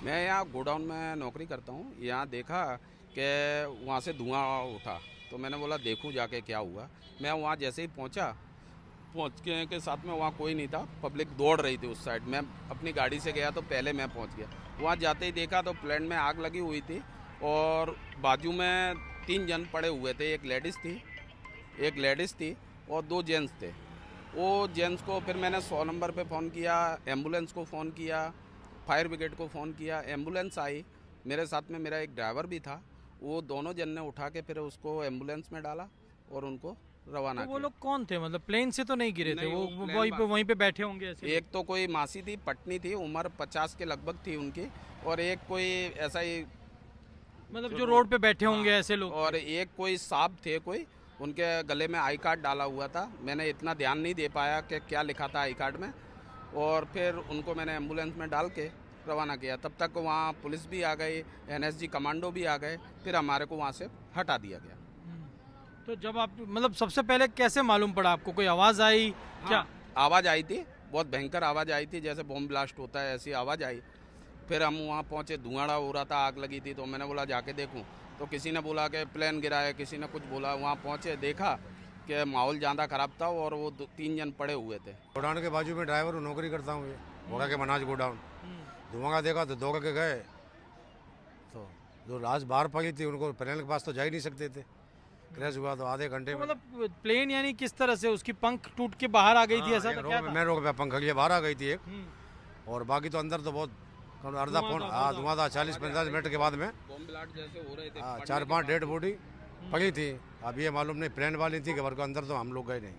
मैं यहाँ गोडाउन में नौकरी करता हूँ। यहाँ देखा कि वहाँ से धुआं उठा, तो मैंने बोला देखूँ जाके क्या हुआ। मैं वहाँ जैसे ही पहुँच के साथ में वहाँ कोई नहीं था, पब्लिक दौड़ रही थी उस साइड। मैं अपनी गाड़ी से गया तो पहले मैं पहुँच गया। वहाँ जाते ही देखा तो प्लांट में आग लगी हुई थी और बाजू में 3 जन पड़े हुए थे। एक लेडीज़ थी और 2 जेंट्स थे। वो जेंट्स को फिर मैंने 100 नंबर पे फ़ोन किया, एम्बुलेंस को फ़ोन किया, फायर ब्रिगेड को फ़ोन किया। एम्बुलेंस आई, मेरे साथ में मेरा एक ड्राइवर भी था। वो दोनों जन ने उठा के फिर उसको एम्बुलेंस में डाला और उनको तो रवाना वो किया। लोग कौन थे? मतलब प्लेन से तो नहीं गिरे थे नहीं, वो? वो प्लेन वहीं पे बैठे होंगे ऐसे लोग। एक तो कोई मासी थी, पटनी थी, उम्र 50 के लगभग थी उनकी, और एक कोई ऐसा ही मतलब जो जो रोड पे बैठे होंगे हाँ, ऐसे लोग थे। और एक कोई साहब थे, कोई उनके गले में आई कार्ड डाला हुआ था। मैंने इतना ध्यान नहीं दे पाया कि क्या लिखा था आई कार्ड में, और फिर उनको मैंने एम्बुलेंस में डाल के रवाना किया। तब तक वहाँ पुलिस भी आ गई, एनएसजी कमांडो भी आ गए, फिर हमारे को वहाँ से हटा दिया गया। तो जब आप मतलब सबसे पहले कैसे मालूम पड़ा आपको? कोई आवाज़ आई क्या? हाँ, आवाज़ आई थी, बहुत भयंकर आवाज़ आई थी, जैसे बॉम्ब ब्लास्ट होता है ऐसी आवाज़ आई। फिर हम वहाँ पहुँचे, धुआंड़ा हो रहा था, आग लगी थी, तो मैंने बोला जाके देखूँ। तो किसी ने बोला कि प्लेन गिरा है, किसी ने कुछ बोला। वहाँ पहुँचे, देखा कि माहौल ज़्यादा ख़राब था और वो 3 जन पड़े हुए थे। गोडाउन के बाजू में ड्राइवर हूँ, नौकरी करता हूँ। ये होगा के मनाज गोडाउन। धुआं का देखा तो दौड़ के गए, तो जो लाश बाहर पड़ी थी उनको प्लेन के पास तो जा ही नहीं सकते थे। क्रैश हुआ तो आधे घंटे तो में मतलब प्लेन यानी किस तरह से उसकी पंख टूट के बाहर आ गई थी, ऐसा था क्या था? मैं रोक पे पंखड़िया बाहर आ गई थी एक, और बाकी तो अंदर तो बहुत अर्धा धुआं पौन था, हाँ धुआं था। 40-45 मिनट के बाद में बॉम्ब ब्लास्ट जैसे हो रहे थे, हाँ फटने के 4-5 बाद डेड बॉडी पड़ी थी। अब ये मालूम नहीं प्लेन वाली थी कि वर्ग अंदर, तो हम लोग गए नहीं।